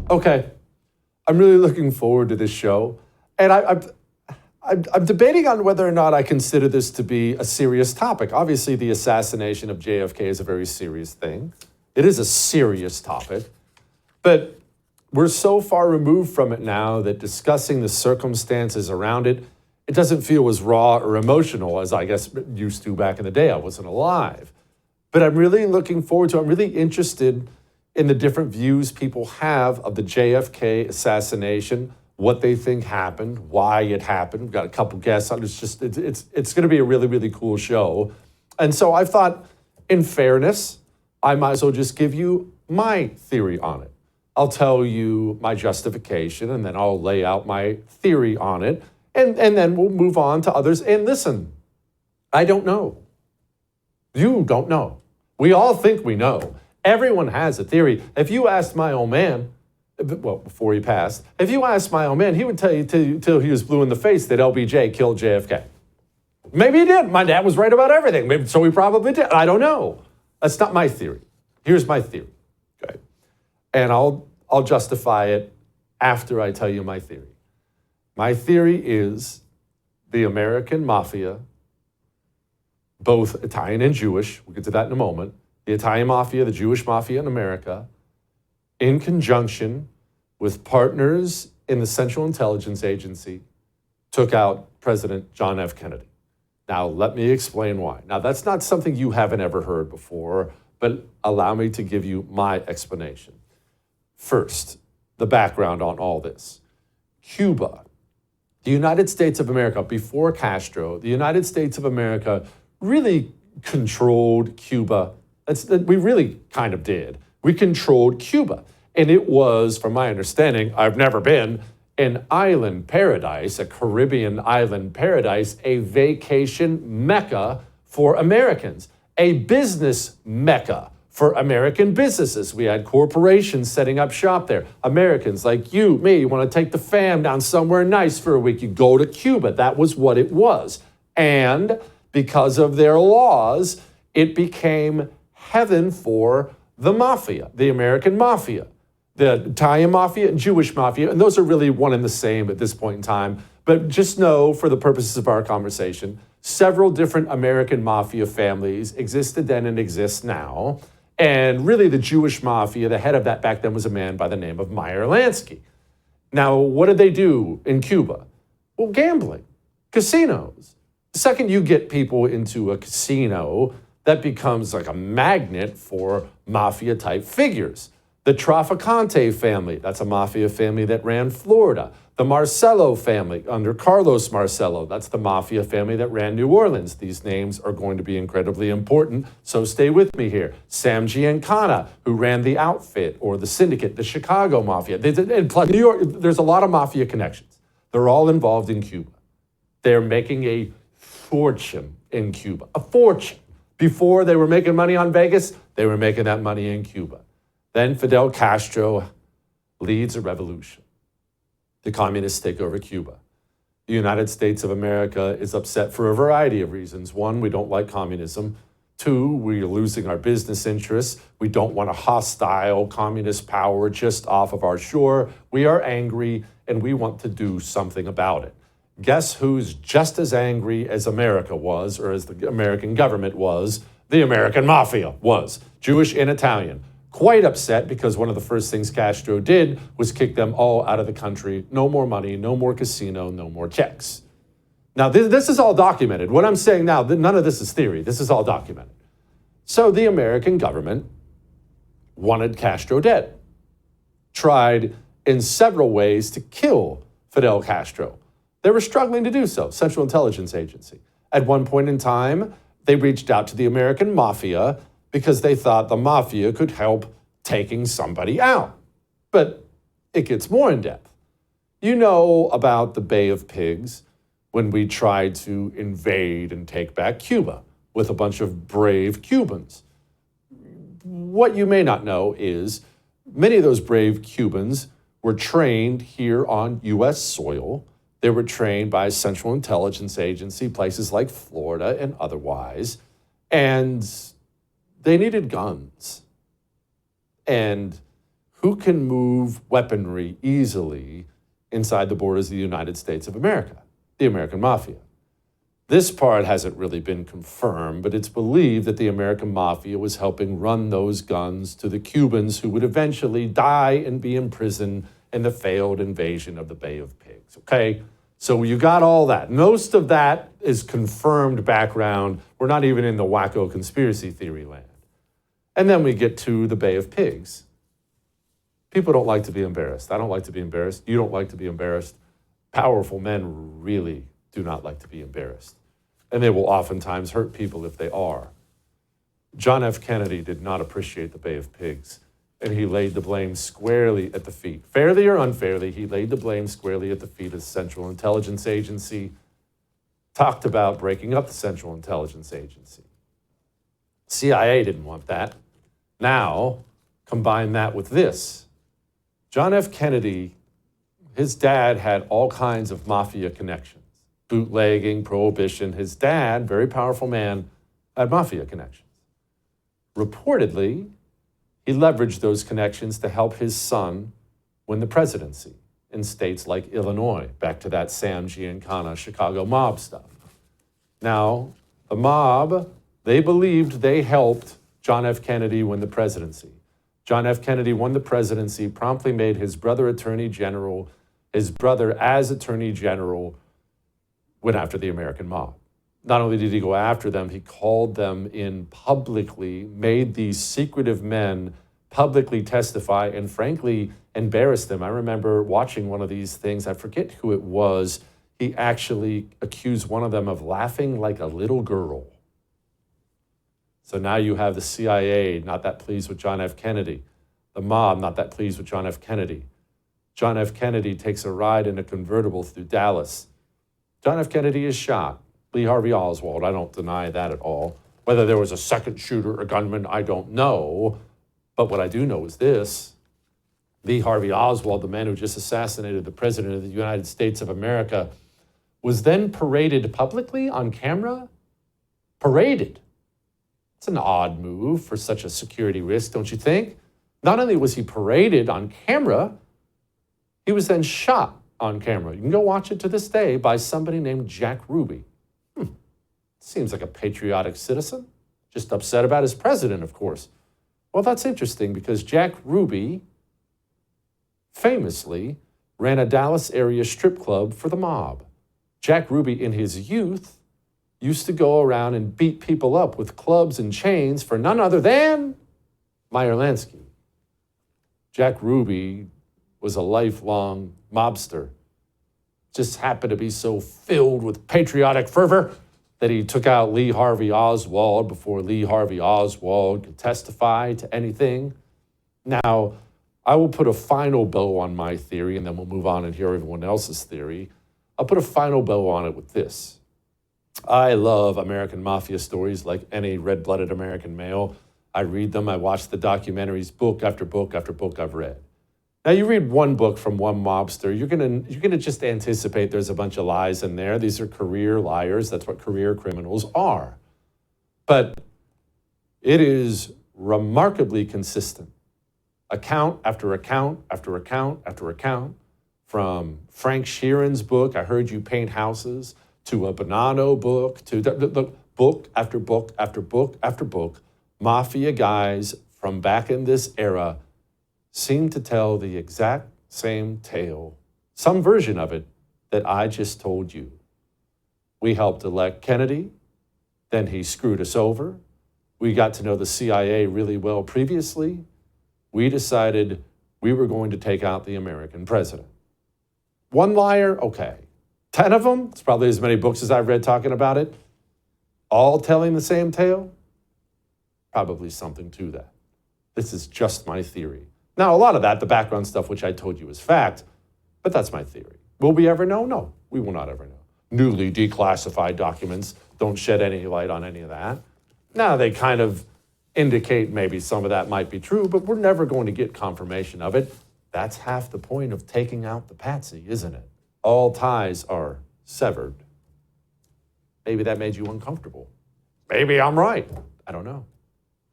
Okay, I'm really looking forward to this show. And I'm debating on whether or not I consider this to be a serious topic. Obviously, the assassination of JFK is a very serious thing. It is a serious topic. But we're so far removed from it now that discussing the circumstances around it, it doesn't feel as raw or emotional as I guess it used to back in the day. I wasn't alive. But I'm really looking forward to, I'm really interested in the different views people have of the JFK assassination, what they think happened, why it happened. We've got a couple guests on. It's going to be a really, really cool show. And so I thought, in fairness, I might as well just give you my theory on it. I'll tell you my justification, and then I'll lay out my theory on it, and then we'll move on to others. And listen, I don't know. You don't know. We all think we know. Everyone has a theory. If you asked my old man, well, before he passed, if you asked my old man, he would tell you till he was blue in the face that LBJ killed JFK. Maybe he did. My dad was right about everything. Maybe, so he probably did. I don't know. That's not my theory. Here's my theory. Okay. And I'll justify it after I tell you my theory. My theory is the American mafia, both Italian and Jewish, we'll get to that in a moment, the Italian mafia, the Jewish mafia in America, in conjunction with partners in the Central Intelligence Agency, took out President John F. Kennedy. Now, let me explain why. Now, that's not something you haven't ever heard before, but allow me to give you my explanation. First, the background on all this. Cuba, the United States of America, before Castro, the United States of America really controlled Cuba. We really kind of did. We controlled Cuba. And it was, from my understanding, I've never been, an island paradise, a Caribbean island paradise, a vacation mecca for Americans, a business mecca for American businesses. We had corporations setting up shop there. Americans like you, me, you want to take the fam down somewhere nice for a week, you go to Cuba. That was what it was. And because of their laws, it became heaven for the mafia, the American mafia, the Italian mafia and Jewish mafia, and those are really one and the same at this point in time. But just know, for the purposes of our conversation, several different American mafia families existed then and exist now. And really the Jewish mafia, the head of that back then was a man by the name of Meyer Lansky. Now, what did they do in Cuba? Well, gambling, casinos. The second you get people into a casino, that becomes like a magnet for mafia-type figures. The Trafficante family, that's a mafia family that ran Florida. The Marcello family, under Carlos Marcello, that's the mafia family that ran New Orleans. These names are going to be incredibly important, so stay with me here. Sam Giancana, who ran the outfit or the syndicate, the Chicago mafia. And plus New York, there's a lot of mafia connections. They're all involved in Cuba. They're making a fortune in Cuba, a fortune. Before they were making money on Vegas, they were making that money in Cuba. Then Fidel Castro leads a revolution. The communists take over Cuba. The United States of America is upset for a variety of reasons. One, we don't like communism. Two, we're losing our business interests. We don't want a hostile communist power just off of our shore. We are angry, and we want to do something about it. Guess who's just as angry as America was, or as the American government was? The American mafia was, Jewish and Italian. Quite upset because one of the first things Castro did was kick them all out of the country. No more money, no more casino, no more checks. Now, this is all documented. What I'm saying now, none of this is theory. This is all documented. So the American government wanted Castro dead, tried in several ways to kill Fidel Castro. They were struggling to do so, Central Intelligence Agency. At one point in time, they reached out to the American mafia because they thought the mafia could help taking somebody out. But it gets more in depth. You know about the Bay of Pigs, when we tried to invade and take back Cuba with a bunch of brave Cubans. What you may not know is many of those brave Cubans were trained here on U.S. soil. They were trained by Central Intelligence Agency, places like Florida and otherwise, and they needed guns. And who can move weaponry easily inside the borders of the United States of America? The American Mafia. This part hasn't really been confirmed, but it's believed that the American Mafia was helping run those guns to the Cubans who would eventually die and be imprisoned in the failed invasion of the Bay of Pigs, okay? So you got all that. Most of that is confirmed background. We're not even in the wacko conspiracy theory land. And then we get to the Bay of Pigs. People don't like to be embarrassed. I don't like to be embarrassed. You don't like to be embarrassed. Powerful men really do not like to be embarrassed. And they will oftentimes hurt people if they are. John F. Kennedy did not appreciate the Bay of Pigs, and he laid the blame squarely at the feet. Fairly or unfairly, he laid the blame squarely at the feet of the Central Intelligence Agency, talked about breaking up the Central Intelligence Agency. CIA didn't want that. Now, combine that with this. John F. Kennedy, his dad had all kinds of mafia connections. Bootlegging, prohibition. His dad, very powerful man, had mafia connections. Reportedly, he leveraged those connections to help his son win the presidency in states like Illinois, back to that Sam Giancana Chicago mob stuff. Now, the mob, they believed they helped John F. Kennedy win the presidency. John F. Kennedy won the presidency, promptly made his brother Attorney General. His brother, as Attorney General, went after the American mob. Not only did he go after them, he called them in publicly, made these secretive men publicly testify, and frankly, embarrassed them. I remember watching one of these things. I forget who it was. He actually accused one of them of laughing like a little girl. So now you have the CIA not that pleased with John F. Kennedy. The mob not that pleased with John F. Kennedy. John F. Kennedy takes a ride in a convertible through Dallas. John F. Kennedy is shot. Lee Harvey Oswald, I don't deny that at all. Whether there was a second shooter or gunman, I don't know. But what I do know is this. Lee Harvey Oswald, the man who just assassinated the President of the United States of America, was then paraded publicly on camera. Paraded. It's an odd move for such a security risk, don't you think? Not only was he paraded on camera, he was then shot on camera. You can go watch it to this day by somebody named Jack Ruby. Seems like a patriotic citizen, just upset about his president, of course. Well, that's interesting because Jack Ruby famously ran a Dallas area strip club for the mob. Jack Ruby, in his youth, used to go around and beat people up with clubs and chains for none other than Meyer Lansky. Jack Ruby was a lifelong mobster, just happened to be so filled with patriotic fervor that he took out Lee Harvey Oswald before Lee Harvey Oswald could testify to anything. Now, I will put a final bow on my theory, and then we'll move on and hear everyone else's theory. I'll put a final bow on it with this. I love American Mafia stories like any red-blooded American male. I read them. I watch the documentaries, book after book after book I've read. Now, you read one book from one mobster, you're gonna just anticipate there's a bunch of lies in there. These are career liars. That's what career criminals are. But it is remarkably consistent. Account after account after account after account, from Frank Sheeran's book, I Heard You Paint Houses, to a Bonanno book, to book after book after book after book, mafia guys from back in this era seem to tell the exact same tale, some version of it that I just told you. We helped elect Kennedy, then he screwed us over. We got to know the CIA really well previously. We decided we were going to take out the American president. One liar, okay. 10 of them, it's probably as many books as I've read talking about it, all telling the same tale, probably something to that. This is just my theory. Now, a lot of that, the background stuff, which I told you is fact, but that's my theory. Will we ever know? No, we will not ever know. Newly declassified documents don't shed any light on any of that. Now, they kind of indicate maybe some of that might be true, but we're never going to get confirmation of it. That's half the point of taking out the patsy, isn't it? All ties are severed. Maybe that made you uncomfortable. Maybe I'm right. I don't know.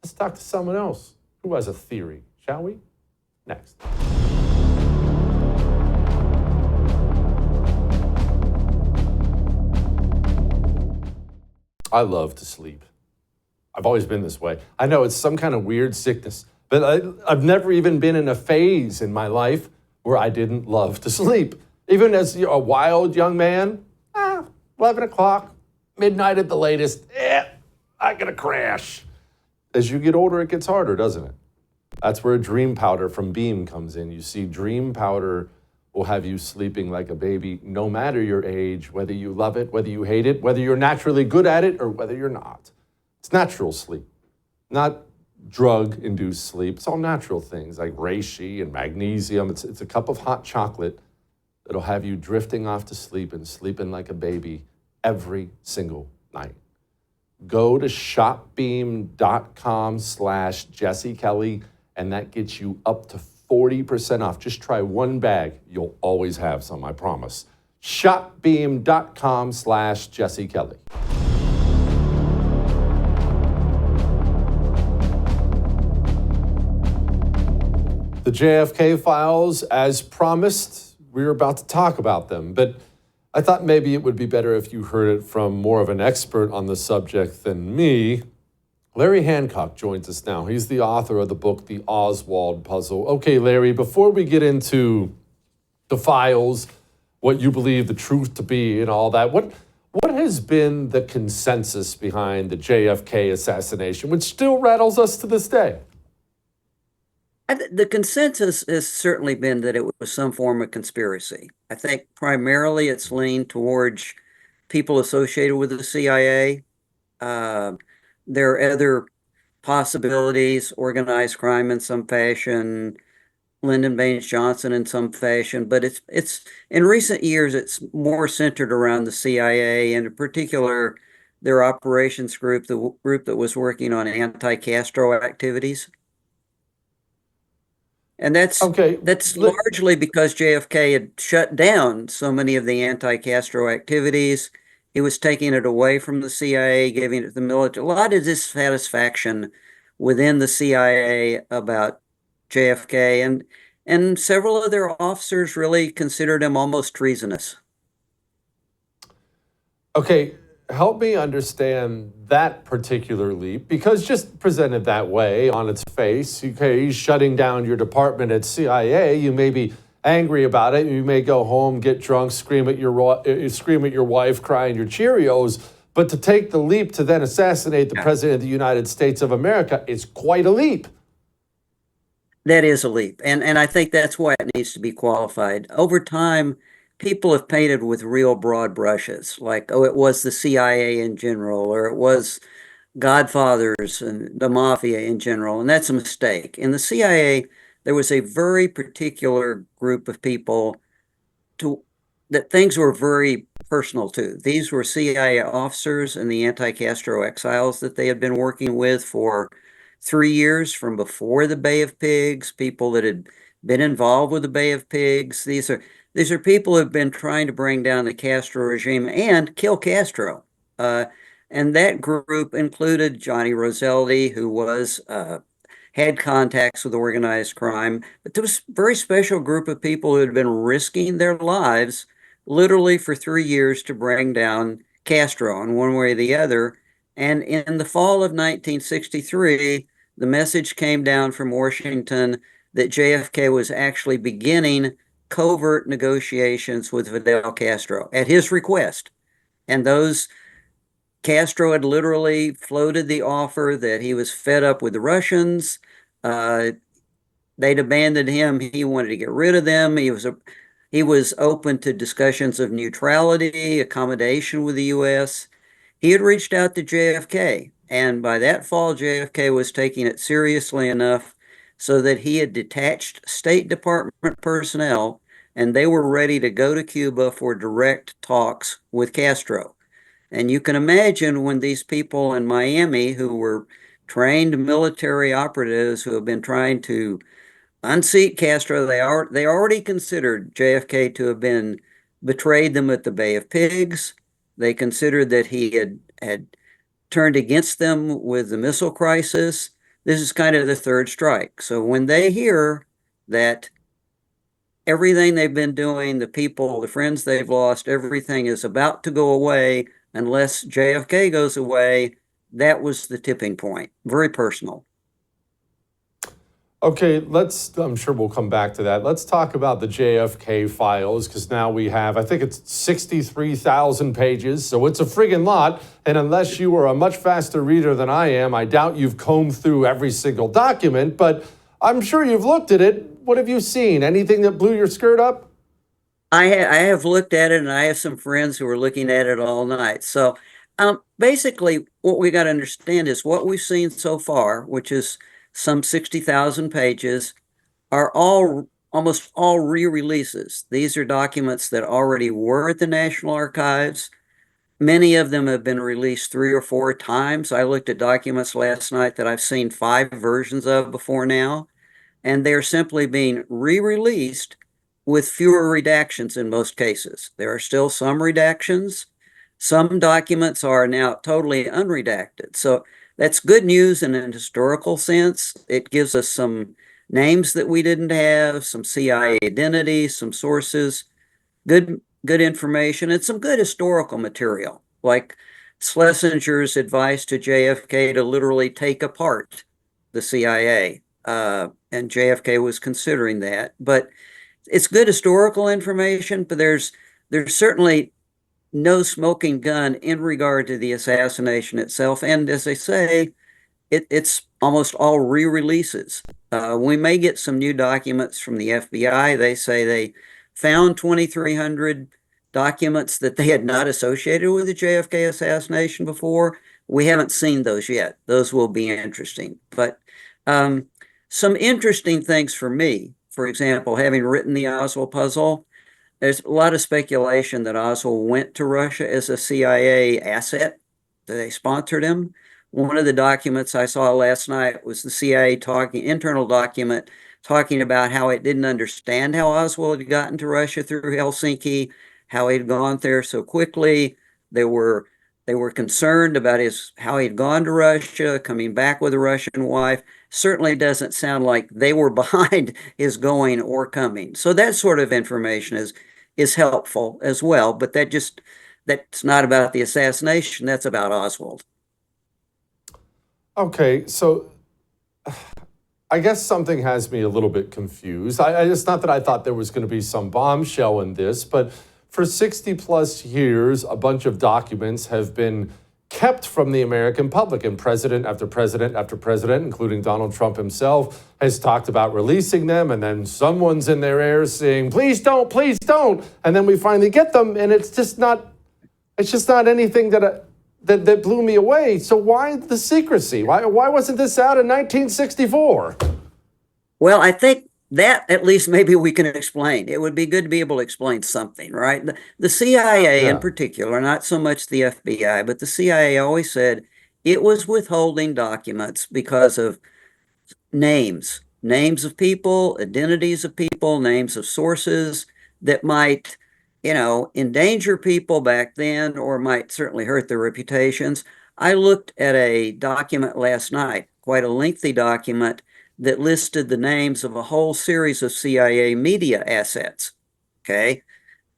Let's talk to someone else who has a theory, shall we? Next. I love to sleep. I've always been this way. I know it's some kind of weird sickness, but I've never even been in a phase in my life where I didn't love to sleep. Even as a wild young man, 11 o'clock, midnight at the latest, I'm gonna crash. As you get older, it gets harder, doesn't it? That's where Dream Powder from Beam comes in. You see, Dream Powder will have you sleeping like a baby, no matter your age, whether you love it, whether you hate it, whether you're naturally good at it, or whether you're not. It's natural sleep, not drug-induced sleep. It's all natural things like reishi and magnesium. It's a cup of hot chocolate that'll have you drifting off to sleep and sleeping like a baby every single night. Go to shopbeam.com/Jesse Kelly, and that gets you up to 40% off. Just try one bag. You'll always have some, I promise. Shopbeam.com/Jesse Kelly. The JFK files, as promised, we were about to talk about them, but I thought maybe it would be better if you heard it from more of an expert on the subject than me. Larry Hancock joins us now. He's the author of the book, The Oswald Puzzle. Okay, Larry, before we get into the files, what you believe the truth to be and all that, what has been the consensus behind the JFK assassination, which still rattles us to this day? The consensus has certainly been that it was some form of conspiracy. I think primarily it's leaned towards people associated with the CIA. Uh, there are other possibilities, organized crime in some fashion, Lyndon Baines Johnson in some fashion, but it's in recent years it's more centered around the CIA, and in particular their operations group, the group that was working on anti-Castro activities. And Okay, that's largely because JFK had shut down so many of the anti-Castro activities. He was taking it away from the CIA, giving it to the military. A lot of dissatisfaction within the CIA about JFK, and several of their officers really considered him almost treasonous. okay, help me understand that particular leap, because just presented that way on its face, okay, he's shutting down your department at CIA. You may be angry about it. You may go home, get drunk, scream at your wife, crying your Cheerios. But to take the leap to then assassinate the president of the United States of America is quite a leap. That is a leap. And I think that's why it needs to be qualified. Over time, people have painted with real broad brushes, like, oh, it was the CIA in general, or it was Godfathers and the mafia in general. And that's a mistake. In the CIA, there was a very particular group of people to that things were very personal to. These were CIA officers and the anti-Castro exiles that they had been working with for 3 years from before the Bay of Pigs, people that had been involved with the Bay of Pigs. These are people who have been trying to bring down the Castro regime and kill Castro. And that group included Johnny Roselli, who was had contacts with organized crime. But there was a very special group of people who had been risking their lives literally for 3 years to bring down Castro in one way or the other. And in the fall of 1963, the message came down from Washington that JFK was actually beginning covert negotiations with Fidel Castro at his request. And those Castro had literally floated the offer that he was fed up with the Russians. Uh, they'd abandoned him. He wanted to get rid of them. He was open to discussions of neutrality, accommodation with the U.S. He had reached out to JFK, and by that fall, JFK was taking it seriously enough so that he had detached State Department personnel, and they were ready to go to Cuba for direct talks with Castro. And you can imagine when these people in Miami who were trained military operatives who have been trying to unseat Castro, they already considered JFK to have been betrayed them at the Bay of Pigs. They considered that he had turned against them with the missile crisis. This is kind of the third strike. So when they hear that everything they've been doing, the people, the friends they've lost, everything is about to go away unless JFK goes away. That was the tipping point. Very personal. Okay, I'm sure we'll come back to that. Let's talk about the JFK files, because now we have, I think it's 63,000 pages, so it's a friggin' lot. And unless you are a much faster reader than I am, I doubt you've combed through every single document, but I'm sure you've looked at it. What have you seen? Anything that blew your skirt up? I have looked at it, and I have some friends who are looking at it all night. So basically, what we got to understand is what we've seen so far, which is some 60,000 pages, are all almost all re-releases. These are documents that already were at the National Archives. Many of them have been released 3 or 4 times. I looked at documents last night that I've seen 5 versions of before now, and they're simply being re-released with fewer redactions in most cases. There are still some redactions. Some documents are now totally unredacted. So that's good news in an historical sense. It gives us some names that we didn't have, some CIA identities, some sources, good information, and some good historical material, like Schlesinger's advice to JFK to literally take apart the CIA. And JFK was considering that. But it's good historical information, but there's certainly no smoking gun in regard to the assassination itself. And as I say, it's almost all re-releases. We may get some new documents from the FBI. They say they found 2,300 documents that they had not associated with the JFK assassination before. We haven't seen those yet. Those will be interesting. But um, some interesting things for me, for example, having written the Oswald puzzle, there's a lot of speculation that Oswald went to Russia as a CIA asset. They sponsored him. One of the documents I saw last night was the CIA talking, internal document, talking about how it didn't understand how Oswald had gotten to Russia through Helsinki, how he'd gone there so quickly. They were they were concerned about his how he'd gone to Russia, coming back with a Russian wife. Certainly doesn't sound like they were behind his going or coming. So that sort of information is helpful as well, but that's not about the assassination, that's about Oswald. Okay, so I guess something has me a little bit confused. It's not that I thought there was going to be some bombshell in this, but for 60 plus years, a bunch of documents have been kept from the American public, and president after president after president, including Donald Trump himself, has talked about releasing them, and then someone's in their ear saying, please don't, and then we finally get them, and it's just not anything that blew me away. So why the secrecy? Why wasn't this out in 1964? Well, I think that at least maybe we can explain. It would be good to be able to explain something, right? The CIA in Yeah. particular, not so much the FBI, but the CIA always said it was withholding documents because of names of people, identities of people, names of sources that might, endanger people back then or might certainly hurt their reputations. I looked at a document last night, quite a lengthy document that listed the names of a whole series of CIA media assets. Okay.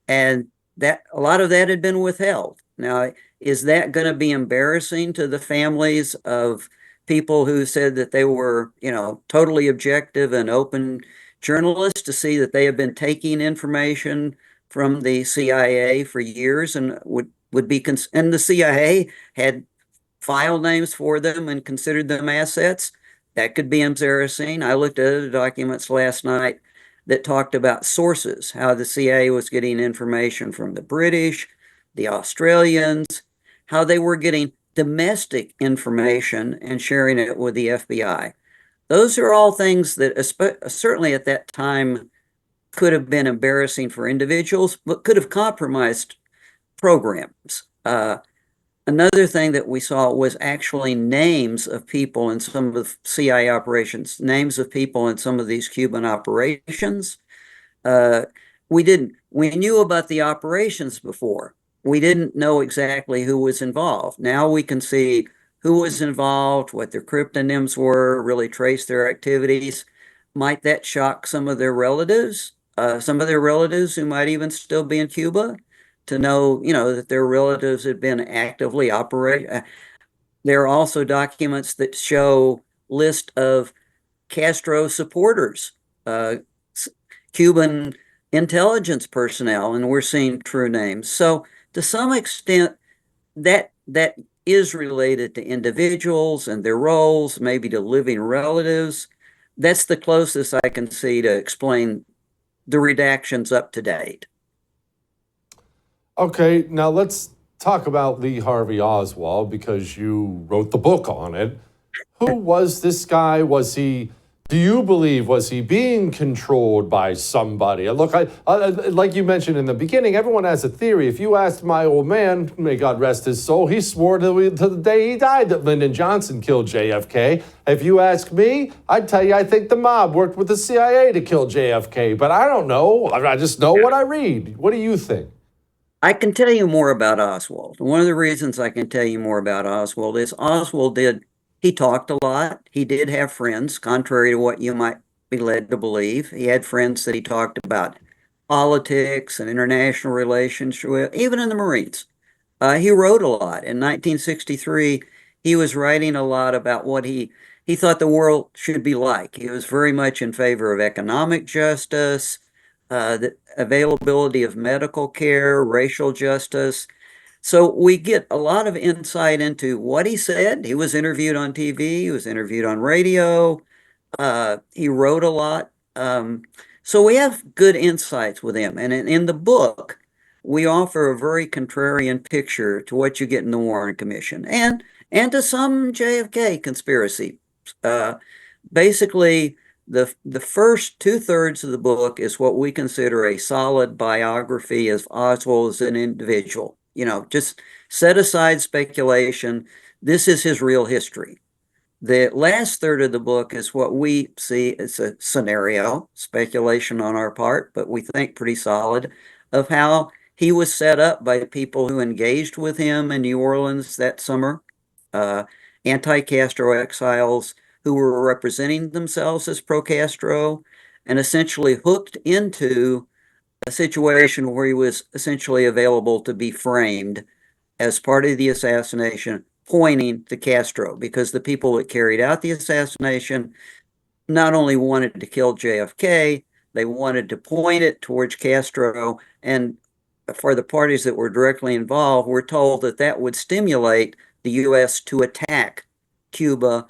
And that a lot of that had been withheld. Now, is that going to be embarrassing to the families of people who said that they were, totally objective and open journalists to see that they have been taking information from the CIA for years and would be and the CIA had file names for them and considered them assets? That could be embarrassing. I looked at other documents last night that talked about sources, how the CIA was getting information from the British, the Australians, how they were getting domestic information and sharing it with the FBI. Those are all things that certainly at that time could have been embarrassing for individuals, but could have compromised programs. Another thing that we saw was actually names of people in some of the CIA operations, names of people in some of these Cuban operations. Uh, we knew about the operations before. We didn't know exactly who was involved. Now we can see who was involved, what their cryptonyms were, really trace their activities. Might that shock some of their relatives who might even still be in Cuba, to know, that their relatives had been actively operating? There are also documents that show list of Castro supporters, uh, Cuban intelligence personnel, and we're seeing true names. So to some extent, that is related to individuals and their roles, maybe to living relatives. That's the closest I can see to explain the redactions up to date. Okay, now let's talk about Lee Harvey Oswald because you wrote the book on it. Who was this guy? Do you believe, was he being controlled by somebody? Look, like you mentioned in the beginning, everyone has a theory. If you asked my old man, may God rest his soul, he swore to the day he died that Lyndon Johnson killed JFK. If you ask me, I'd tell you I think the mob worked with the CIA to kill JFK, but I don't know. I just know what I read. What do you think? I can tell you more about Oswald. One of the reasons I can tell you more about Oswald is he talked a lot. He did have friends, contrary to what you might be led to believe. He had friends that he talked about politics and international relations with, even in the Marines. He wrote a lot. In 1963, he was writing a lot about what he thought the world should be like. He was very much in favor of economic justice, the availability of medical care, racial justice. So we get a lot of insight into what he said. He was interviewed on TV, he was interviewed on radio, he wrote a lot. So we have good insights with him. And in the book, we offer a very contrarian picture to what you get in the Warren Commission and to some JFK conspiracy. Uh, Basically, the first two-thirds of the book is what we consider a solid biography of Oswald as an individual. Just set aside speculation. This is his real history. The last third of the book is what we see as a scenario, speculation on our part, but we think pretty solid, of how he was set up by people who engaged with him in New Orleans that summer, uh, anti-Castro exiles who were representing themselves as pro-Castro, and essentially hooked into a situation where he was essentially available to be framed as part of the assassination, pointing to Castro, because the people that carried out the assassination not only wanted to kill JFK, they wanted to point it towards Castro. And for the parties that were directly involved, we're told that that would stimulate the U.S. to attack Cuba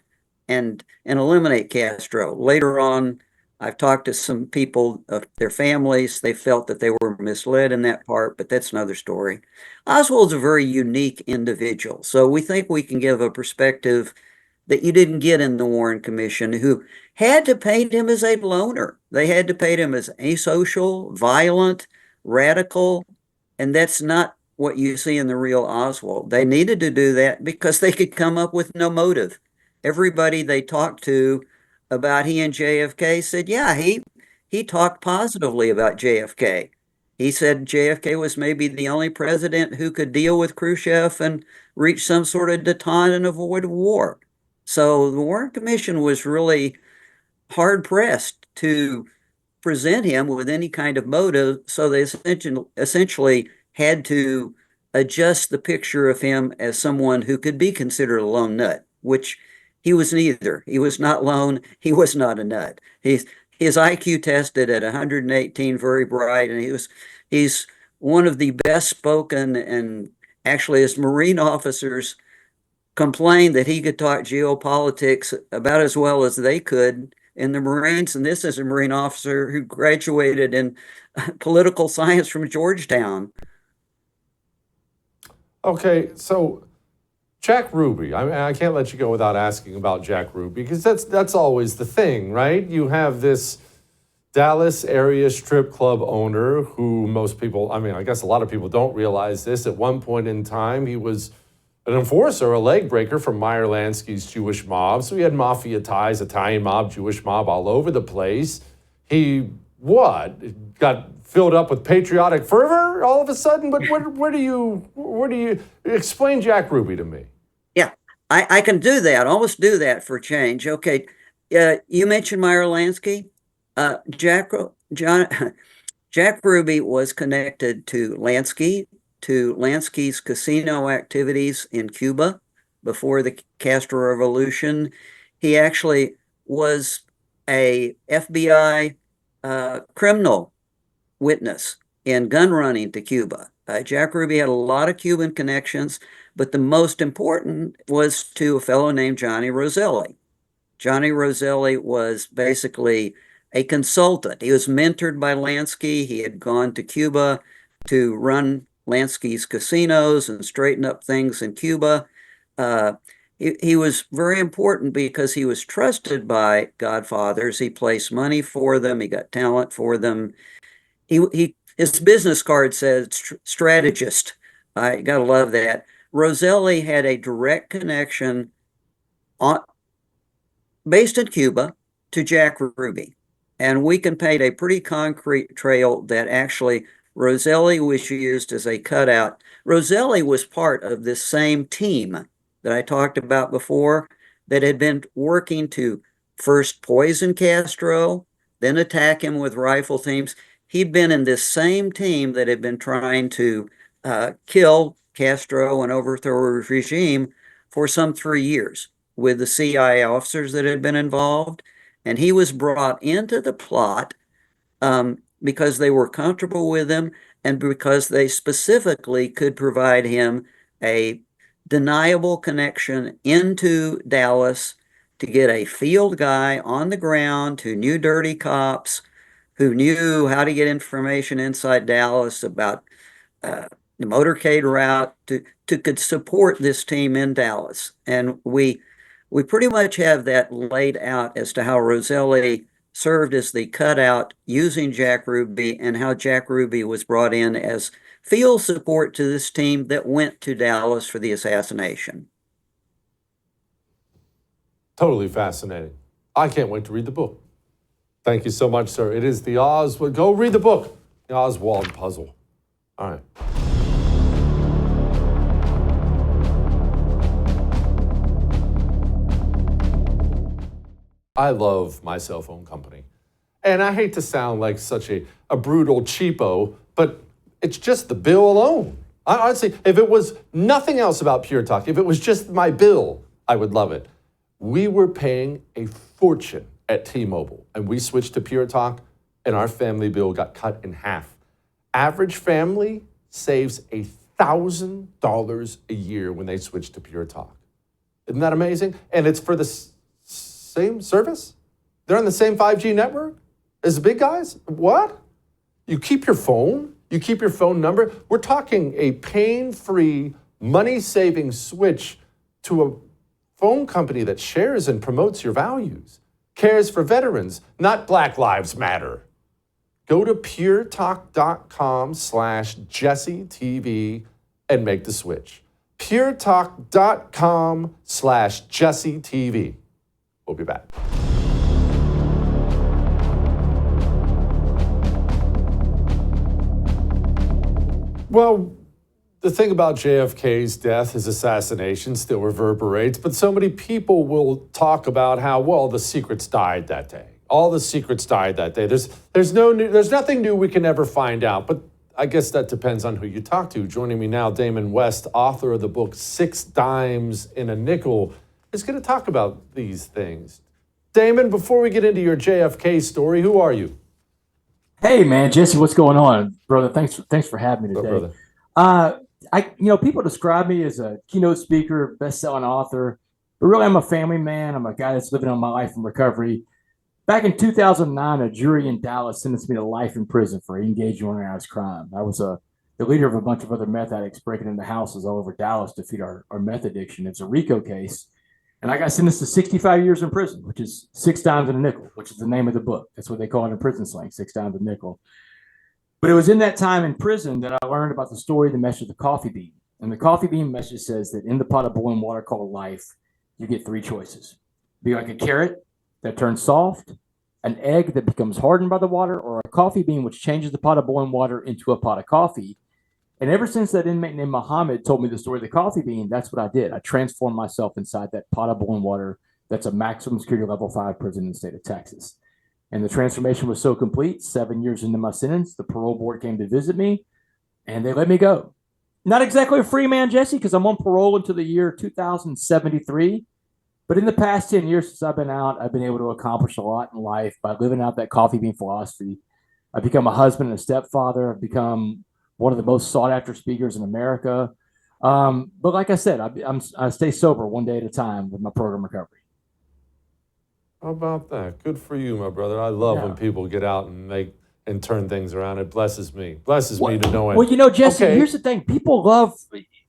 and eliminate Castro. Later on, I've talked to some people of their families. They felt that they were misled in that part, but that's another story. Oswald's a very unique individual, so we think we can give a perspective that you didn't get in the Warren Commission, who had to paint him as a loner. They had to paint him as asocial, violent, radical, and that's not what you see in the real Oswald. They needed to do that because they could come up with no motive. Everybody they talked to about he and JFK said, yeah, he talked positively about JFK. He said JFK was maybe the only president who could deal with Khrushchev and reach some sort of detente and avoid war. So the Warren Commission was really hard pressed to present him with any kind of motive. So they essentially had to adjust the picture of him as someone who could be considered a lone nut, which he was neither. He was not lone. He was not a nut. His IQ tested at 118, very bright, and he's one of the best spoken, and actually his Marine officers complained that he could talk geopolitics about as well as they could in the Marines. And this is a Marine officer who graduated in political science from Georgetown. Okay, so Jack Ruby. I can't let you go without asking about Jack Ruby because that's always the thing, right? You have this Dallas area strip club owner who most people, I guess a lot of people don't realize this. At one point in time, he was an enforcer, a leg breaker for Meyer Lansky's Jewish mob. So he had mafia ties, Italian mob, Jewish mob all over the place. He got filled up with patriotic fervor all of a sudden. But where do you explain Jack Ruby to me? Yeah, I can do that, almost do that for change. Okay, you mentioned Meyer Lansky. Jack John Jack Ruby was connected to Lansky's casino activities in Cuba before the Castro Revolution. He actually was a FBI criminal witness in gun running to Cuba. Jack Ruby had a lot of Cuban connections, but the most important was to a fellow named Johnny Roselli. Johnny Roselli was basically a consultant. He was mentored by Lansky. He had gone to Cuba to run Lansky's casinos and straighten up things in Cuba. Uh, he was very important because he was trusted by Godfathers. He placed money for them. He got talent for them. His business card says strategist. I gotta love that. Roselli had a direct connection on based in Cuba to Jack Ruby. And we can paint a pretty concrete trail that actually Roselli was used as a cutout. Roselli was part of this same team that I talked about before that had been working to first poison Castro, then attack him with rifle teams. He'd been in this same team that had been trying to kill Castro and overthrow his regime for some 3 years with the CIA officers that had been involved. And he was brought into the plot because they were comfortable with him and because they specifically could provide him a deniable connection into Dallas to get a field guy on the ground who knew dirty cops, who knew how to get information inside Dallas about the motorcade route to could support this team in Dallas. And we pretty much have that laid out as to how Roselli served as the cutout using Jack Ruby and how Jack Ruby was brought in as field support to this team that went to Dallas for the assassination. Totally fascinating. I can't wait to read the book. Thank you so much, sir. It is the Oswald. Go read the book, The Oswald Puzzle. All right. I love my cell phone company. And I hate to sound like such a brutal cheapo, but it's just the bill alone. Honestly, if it was nothing else about Pure Talk, if it was just my bill, I would love it. We were paying a fortune at T-Mobile, and we switched to Pure Talk, and our family bill got cut in half. Average family saves $1,000 a year when they switch to Pure Talk. Isn't that amazing? And it's for the same service? They're on the same 5G network as the big guys? What? You keep your phone? You keep your phone number? We're talking a pain-free, money-saving switch to a phone company that shares and promotes your values, cares for veterans, not Black Lives Matter. Go to puretalk.com/JesseTV and make the switch. puretalk.com/JesseTV. We'll be back. Well, the thing about JFK's death, his assassination, still reverberates, but so many people will talk about how, well, the secrets died that day. All the secrets died that day. There's nothing new we can ever find out, but I guess that depends on who you talk to. Joining me now, Damon West, author of the book 6 Dimes in a Nickel, is going to talk about these things. Damon, before we get into your JFK story, who are you? Hey, man, Jesse, what's going on, brother? Thanks for having me today. People describe me as a keynote speaker, best-selling author, but really I'm a family man. I'm a guy that's living on my life in recovery. Back in 2009, a jury in Dallas sentenced me to life in prison for engaging in organized crime. I was the leader of a bunch of other meth addicts breaking into houses all over Dallas to feed our meth addiction. It's a RICO case. And I got sentenced to 65 years in prison, which is 6 dimes in a nickel, which is the name of the book. That's what they call it in prison slang, 6 dimes a nickel. But it was in that time in prison that I learned about the story, the message of the coffee bean. And the coffee bean message says that in the pot of boiling water called life, you get 3 choices. Be like a carrot that turns soft, an egg that becomes hardened by the water, or a coffee bean which changes the pot of boiling water into a pot of coffee. And ever since that inmate named Muhammad told me the story of the coffee bean, that's what I did. I transformed myself inside that pot of boiling water that's a maximum security level 5 prison in the state of Texas. And the transformation was so complete. 7 years into my sentence, the parole board came to visit me and they let me go. Not exactly a free man, Jesse, because I'm on parole until the year 2073. But in the past 10 years since I've been out, I've been able to accomplish a lot in life by living out that coffee bean philosophy. I've become a husband and a stepfather. I've become one of the most sought after speakers in America. But like I said, I stay sober one day at a time with my program recovery. How about that? Good for you, my brother. I love when people get out and turn things around. It blesses me. Blesses me to know it. Well, you know, Jesse, here's the thing. People love,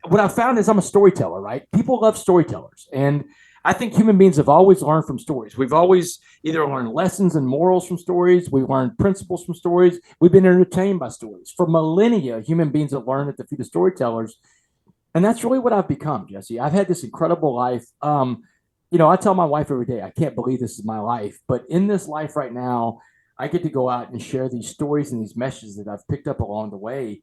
what I found is I'm a storyteller, right? People love storytellers. And I think human beings have always learned from stories. We've always either learned lessons and morals from stories. We've learned principles from stories. We've been entertained by stories. For millennia, human beings have learned at the feet of storytellers. And that's really what I've become, Jesse. I've had this incredible life. You know, I tell my wife every day, I can't believe this is my life. But in this life right now, I get to go out and share these stories and these messages that I've picked up along the way.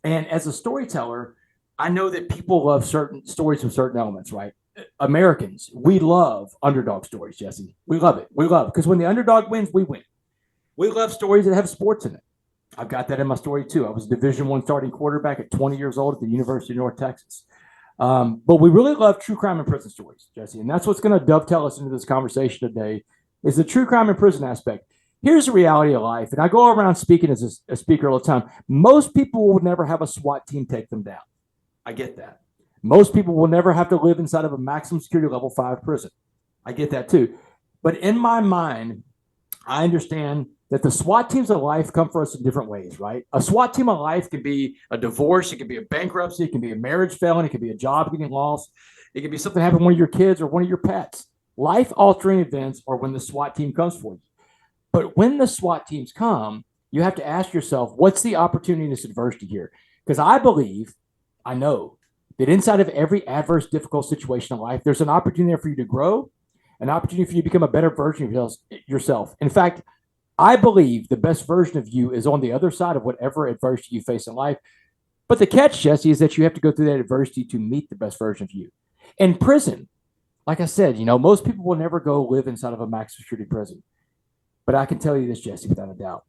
And as a storyteller, I know that people love certain stories with certain elements, right? Americans, we love underdog stories, Jesse. We love it. We love it because when the underdog wins, we win. We love stories that have sports in it. I've got that in my story too. I was a Division I starting quarterback at 20 years old at the University of North Texas. But we really love true crime and prison stories, Jesse. And that's what's going to dovetail us into this conversation today is the true crime and prison aspect. Here's the reality of life. And I go around speaking as a speaker all the time. Most people will never have a SWAT team take them down. I get that. Most people will never have to live inside of a maximum security level 5 prison. I get that too. But in my mind, I understand that the SWAT teams of life come for us in different ways, right? A SWAT team of life can be a divorce, it can be a bankruptcy, it can be a marriage failing, it can be a job getting lost, it can be something happened to one of your kids or one of your pets. Life-altering events are when the SWAT team comes for you. But when the SWAT teams come, you have to ask yourself, what's the opportunity in this adversity here? Because I know that inside of every adverse, difficult situation in life, there's an opportunity there for you to grow, an opportunity for you to become a better version of yourself. In fact, I believe the best version of you is on the other side of whatever adversity you face in life. But the catch, Jesse, is that you have to go through that adversity to meet the best version of you. In prison, like I said, you know, most people will never go live inside of a maximum security prison. But I can tell you this, Jesse, without a doubt,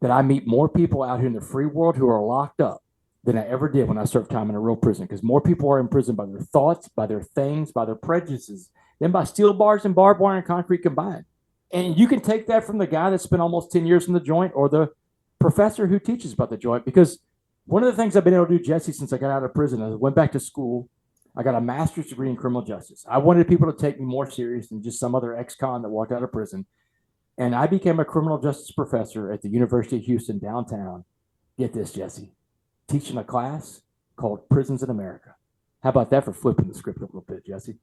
that I meet more people out here in the free world who are locked up than I ever did when I served time in a real prison, because more people are in prison by their thoughts, by their things, by their prejudices, than by steel bars and barbed wire and concrete combined. And you can take that from the guy that spent almost 10 years in the joint or the professor who teaches about the joint, because one of the things I've been able to do, Jesse, since I got out of prison, I went back to school. I got a master's degree in criminal justice. I wanted people to take me more serious than just some other ex-con that walked out of prison. And I became a criminal justice professor at the University of Houston downtown. Get this, Jesse, teaching a class called Prisons in America. How about that for flipping the script a little bit, Jesse?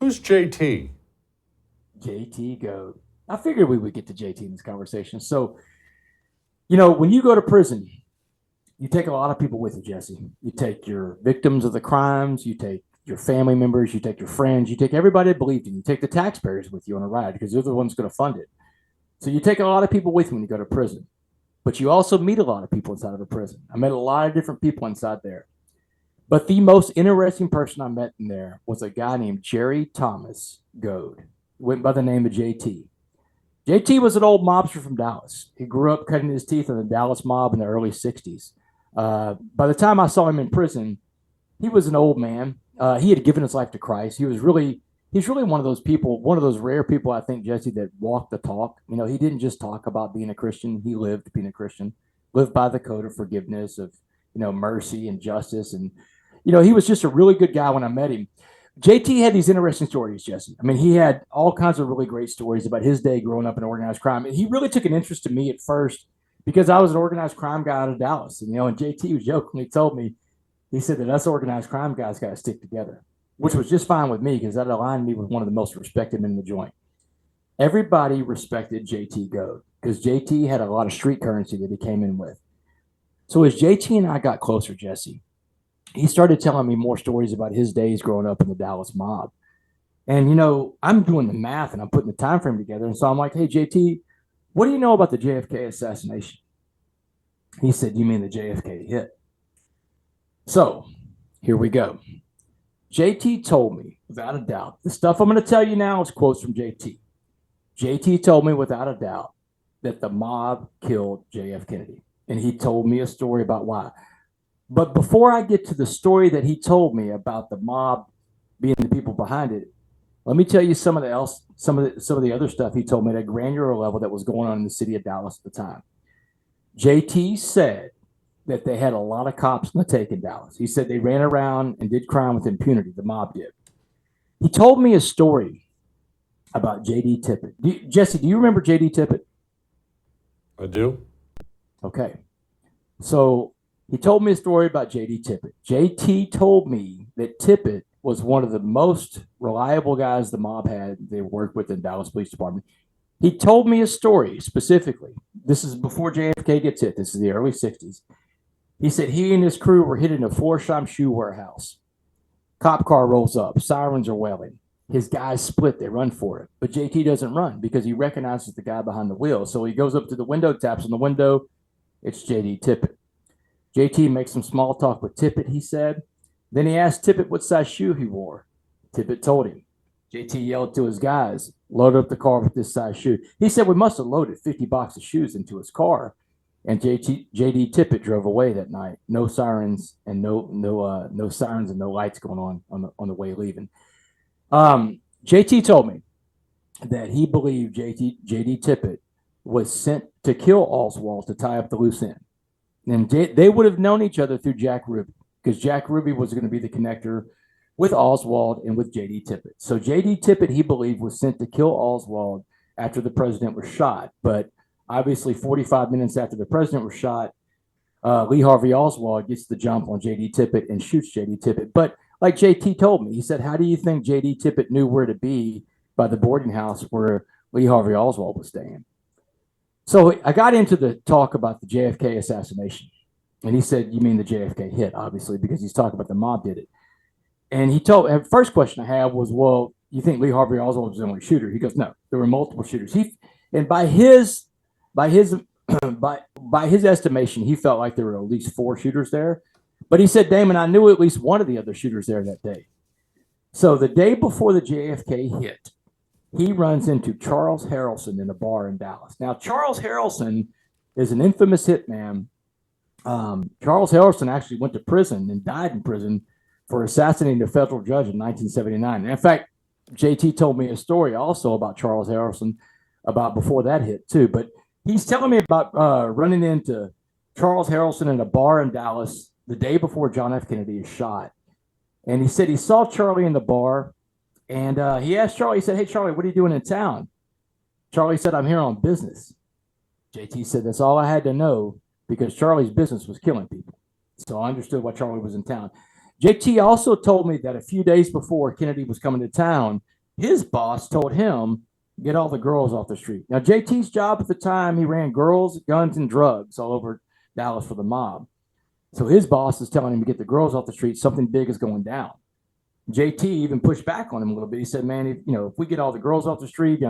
Who's JT? JT Goat. I figured we would get to JT in this conversation. So, you know, when you go to prison, you take a lot of people with you, Jesse. You take your victims of the crimes, you take your family members, you take your friends, you take everybody that believed in you. You take the taxpayers with you on a ride because they're the ones going to fund it. So you take a lot of people with you when you go to prison. But you also meet a lot of people inside of a prison. I met a lot of different people inside there. But the most interesting person I met in there was a guy named Jerry Thomas Goad. Went by the name of JT. JT was an old mobster from Dallas. He grew up cutting his teeth in the Dallas mob in the early 60s. By the time I saw him in prison, he was an old man. He had given his life to Christ. He's really one of those people, one of those rare people, I think, Jesse, that walked the talk. You know, he didn't just talk about being a Christian. He lived being a Christian, lived by the code of forgiveness, of, you know, mercy and justice. And, you know, he was just a really good guy when I met him. JT had these interesting stories, Jesse. I mean, he had all kinds of really great stories about his day growing up in organized crime. And he really took an interest in me at first because I was an organized crime guy out of Dallas. And, you know, and JT was jokingly told me, he said that us organized crime guys got to stick together, which was just fine with me because that aligned me with one of the most respected men in the joint. Everybody respected JT Goad because JT had a lot of street currency that he came in with. So as JT and I got closer, Jesse, he started telling me more stories about his days growing up in the Dallas mob. And, you know, I'm doing the math and I'm putting the time frame together. And so I'm like, hey, JT, what do you know about the JFK assassination? He said, you mean the JFK hit? So here we go. JT told me, without a doubt, the stuff I'm going to tell you now is quotes from JT. JT told me without a doubt that the mob killed JF Kennedy. And he told me a story about why. But before I get to the story that he told me about the mob being the people behind it, let me tell you some of the other stuff he told me at a granular level that was going on in the city of Dallas at the time. JT said that they had a lot of cops in the take in Dallas. He said they ran around and did crime with impunity. The mob did. He told me a story about JD Tippit. Jesse, do you remember JD Tippit? I do. Okay. So he told me a story about JD Tippit. JT told me that Tippit was one of the most reliable guys the mob had they worked with in Dallas Police Department. He told me a story specifically. This is before JFK gets hit. This is the early 60s. He said he and his crew were hitting a Florsheim shoe warehouse. Cop car rolls up. Sirens are wailing. His guys split. They run for it. But JT doesn't run because he recognizes the guy behind the wheel. So he goes up to the window, taps on the window. It's JD Tippit. JT makes some small talk with Tippit, he said. Then he asked Tippit what size shoe he wore. Tippit told him. JT yelled to his guys, load up the car with this size shoe. He said we must have loaded 50 boxes of shoes into his car. And JD Tippit drove away that night. No sirens and no sirens and no lights going on the way leaving. JT told me that he believed JD Tippit was sent to kill Oswald to tie up the loose end. And they would have known each other through Jack Ruby, because Jack Ruby was going to be the connector with Oswald and with JD Tippit. So JD Tippit, he believed, was sent to kill Oswald after the president was shot. But obviously, 45 minutes after the president was shot, Lee Harvey Oswald gets the jump on JD Tippit and shoots JD Tippit. But like JT told me, he said, how do you think JD Tippit knew where to be by the boarding house where Lee Harvey Oswald was staying? So I got into the talk about the JFK assassination. And he said, you mean the JFK hit, obviously, because he's talking about the mob did it. And he told, and first question I had was, well, you think Lee Harvey Oswald was the only shooter? He goes, no, there were multiple shooters. And by his estimation, he felt like there were at least 4 shooters there. But he said, Damon, I knew at least one of the other shooters there that day. So the day before the JFK hit, he runs into Charles Harrelson in a bar in Dallas. Now, Charles Harrelson is an infamous hitman. Charles Harrelson actually went to prison and died in prison for assassinating a federal judge in 1979. And in fact, JT told me a story also about Charles Harrelson about before that hit too. But he's telling me about running into Charles Harrelson in a bar in Dallas the day before John F. Kennedy is shot. And he said he saw Charlie in the bar. And he asked Charlie, he said, hey, Charlie, what are you doing in town? Charlie said, I'm here on business. JT said, that's all I had to know, because Charlie's business was killing people. So I understood why Charlie was in town. JT also told me that a few days before Kennedy was coming to town, his boss told him, get all the girls off the street. Now, JT's job at the time, he ran girls, guns, and drugs all over Dallas for the mob. So his boss is telling him to get the girls off the street. Something big is going down. JT even pushed back on him a little bit. He said, man, if we get all the girls off the street,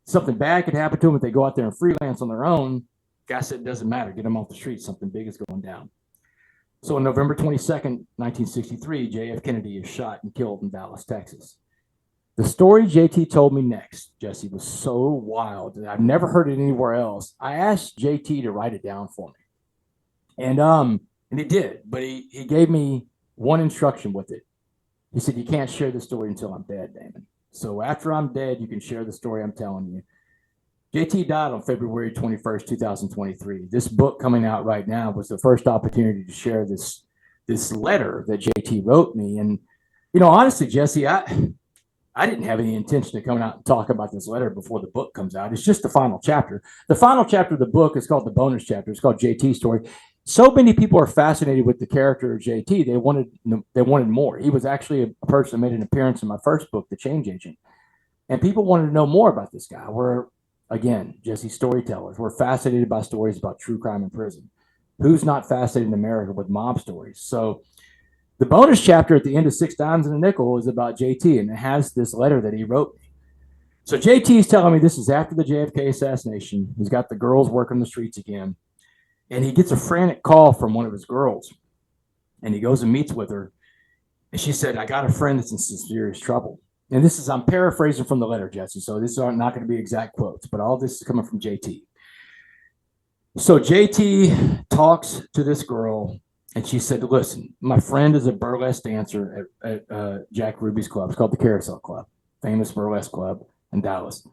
something bad could happen to them if they go out there and freelance on their own. Guy said, it doesn't matter. Get them off the street. Something big is going down. So on November 22nd, 1963, JF Kennedy is shot and killed in Dallas, Texas. The story JT told me next, Jesse, was so wild that I've never heard it anywhere else. I asked JT to write it down for me. And he did, but he gave me one instruction with it. He said, you can't share the story until I'm dead, Damon. So after I'm dead, you can share the story I'm telling you. JT died on February 21st, 2023. This book coming out right now was the first opportunity to share this letter that JT wrote me. And, honestly, Jesse, I didn't have any intention of coming out and talk about this letter before the book comes out. It's just the final chapter. The final chapter of the book is called the bonus chapter. It's called JT's story. So many people are fascinated with the character of JT. They wanted more. He was actually a person that made an appearance in my first book, The Change Agent. And people wanted to know more about this guy. We're, again, Jesse, storytellers. We're fascinated by stories about true crime in prison. Who's not fascinated in America with mob stories? So the bonus chapter at the end of 6 Dimes and a Nickel is about JT, and it has this letter that he wrote me. So JT is telling me this is after the JFK assassination. He's got the girls working the streets again. And he gets a frantic call from one of his girls. And he goes and meets with her. And she said, I got a friend that's in some serious trouble. and I'm paraphrasing from the letter, Jesse, so this are not going to be exact quotes, but all this is coming from JT. So JT talks to this girl, and she said, listen, my friend is a burlesque dancer at Jack Ruby's club. It's called the Carousel Club, famous burlesque club in Dallas.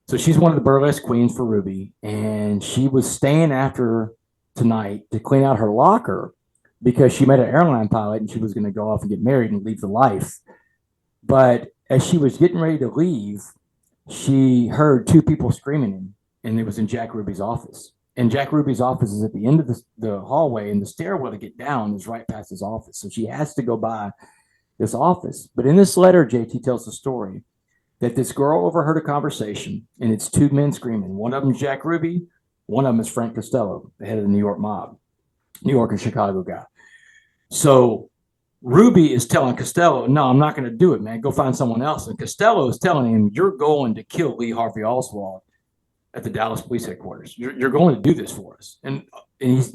So she's one of the burlesque queens for Ruby, and she was staying after tonight to clean out her locker because she met an airline pilot and she was going to go off and get married and leave the life. But as she was getting ready to leave, she heard two people screaming, and it was in Jack Ruby's office. And Jack Ruby's office is at the end of the hallway, and the stairwell to get down is right past his office. So she has to go by this office. But in this letter, JT tells the story that this girl overheard a conversation, and it's two men screaming. One of them is Jack Ruby. One of them is Frank Costello, the head of the New York mob, New York and Chicago guy. So Ruby is telling Costello, no, I'm not going to do it, man. Go find someone else. And Costello is telling him, you're going to kill Lee Harvey Oswald at the Dallas police headquarters. You're going to do this for us. And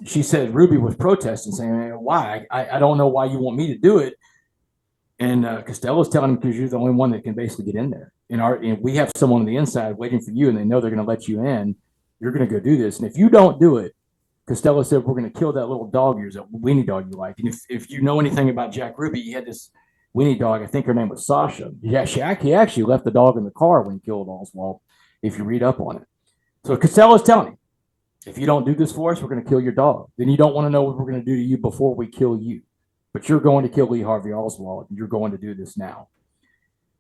she said Ruby was protesting, saying, why? I don't know why you want me to do it. And Costello's telling him, because you're the only one that can basically get in there. And we have someone on the inside waiting for you, and they know they're going to let you in. You're going to go do this. And if you don't do it, Costello said, we're going to kill that little dog of yours, that weenie dog you like. And if you know anything about Jack Ruby, he had this weenie dog. I think her name was Sasha. Yeah, he actually left the dog in the car when he killed Oswald, if you read up on it. So Costello's telling him, if you don't do this for us, we're going to kill your dog. Then you don't want to know what we're going to do to you before we kill you. But you're going to kill Lee Harvey Oswald, and you're going to do this now.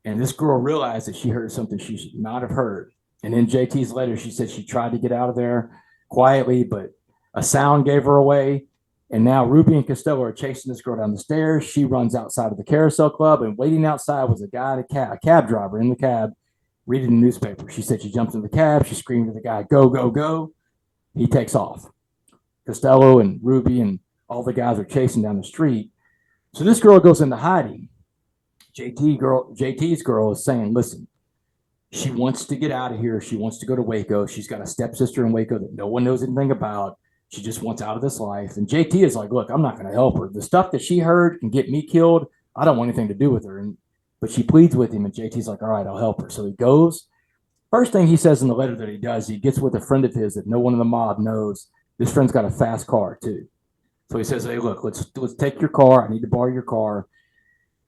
And this girl realized that she heard something she should not have heard. And in JT's letter, she said she tried to get out of there quietly, but a sound gave her away. And now Ruby and Costello are chasing this girl down the stairs. She runs outside of the Carousel Club, and waiting outside was a guy, a cab driver in the cab, reading the newspaper. She said she jumps in the cab. She screamed at the guy, go, go, go. He takes off. Costello and Ruby and all the guys are chasing down the street. So this girl goes into hiding. JT's girl is saying, listen, she wants to get out of here. She wants to go to Waco. She's got a stepsister in Waco that no one knows anything about. She just wants out of this life. And JT is like, look, I'm not going to help her. The stuff that she heard can get me killed. I don't want anything to do with her. But she pleads with him, and JT's like, all right, I'll help her. So he goes. First thing he says in the letter that he does, he gets with a friend of his that no one in the mob knows. This friend's got a fast car too. So he says, hey, look, let's take your car. I need to borrow your car.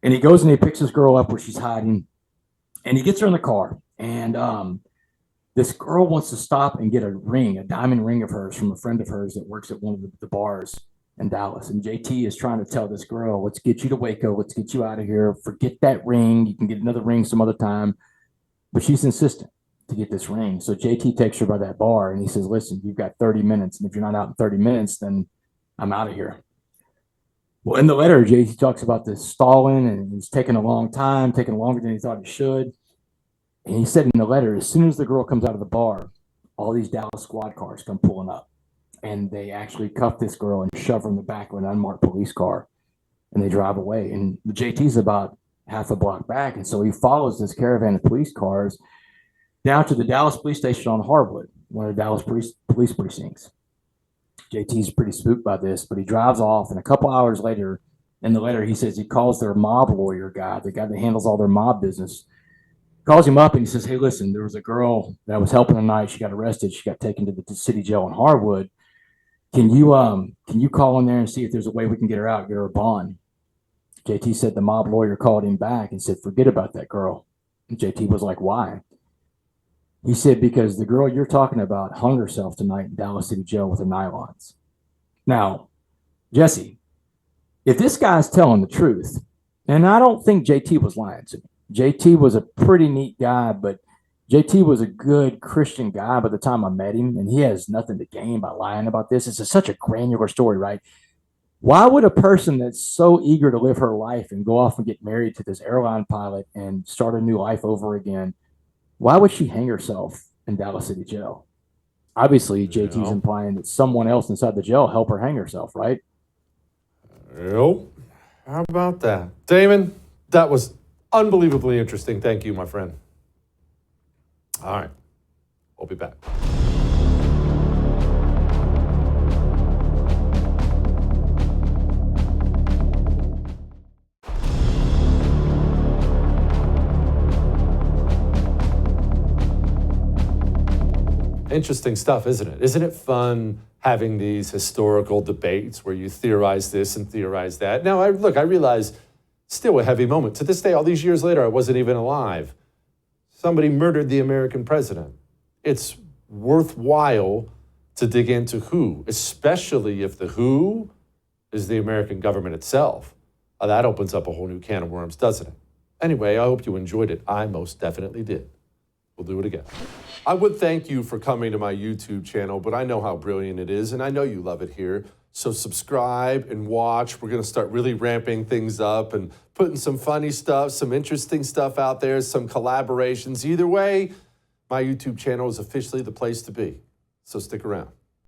And he goes and he picks this girl up where she's hiding, and he gets her in the car. And this girl wants to stop and get a ring, a diamond ring of hers from a friend of hers that works at one of the bars in Dallas. And JT is trying to tell this girl, let's get you to Waco. Let's get you out of here. Forget that ring. You can get another ring some other time. But she's insistent to get this ring. So JT takes her by that bar, and he says, listen, you've got 30 minutes. And if you're not out in 30 minutes, then I'm out of here. Well, in the letter, JT talks about this stalling, and he's taking a long time, taking longer than he thought it should. And he said in the letter, as soon as the girl comes out of the bar, all these Dallas squad cars come pulling up. And they actually cuff this girl and shove her in the back of an unmarked police car. And they drive away. And the JT's about half a block back. And so he follows this caravan of police cars down to the Dallas police station on Harwood, one of the Dallas police precincts. JT's pretty spooked by this, but he drives off. And a couple hours later, in the letter, he says he calls their mob lawyer guy, the guy that handles all their mob business, calls him up and he says, hey, listen, there was a girl that I was helping tonight. She got arrested. She got taken to the city jail in Harwood. Can you call in there and see if there's a way we can get her out, get her a bond? JT said the mob lawyer called him back and said, forget about that girl. And JT was like, why? He said, because the girl you're talking about hung herself tonight in Dallas City Jail with her nylons. Now, Jesse, if this guy's telling the truth, and I don't think JT was lying to me. JT was a pretty neat guy, but JT was a good Christian guy by the time I met him, and he has nothing to gain by lying about this. It's such a granular story, right? Why would a person that's so eager to live her life and go off and get married to this airline pilot and start a new life over again, why would she hang herself in Dallas City Jail? Obviously, JT's implying that someone else inside the jail helped her hang herself, right? Yep. How about that? Damon, that was unbelievably interesting. Thank you, my friend. All right. We'll be back. Interesting stuff, isn't it? Isn't it fun having these historical debates where you theorize this and theorize that? Now, I realize still a heavy moment. To this day, all these years later, I wasn't even alive. Somebody murdered the American president. It's worthwhile to dig into who, especially if the who is the American government itself. That opens up a whole new can of worms, doesn't it? Anyway, I hope you enjoyed it. I most definitely did. We'll do it again. I would thank you for coming to my YouTube channel, but I know how brilliant it is, and I know you love it here. So subscribe and watch. We're going to start really ramping things up and putting some funny stuff, some interesting stuff out there, some collaborations. Either way, my YouTube channel is officially the place to be. So stick around.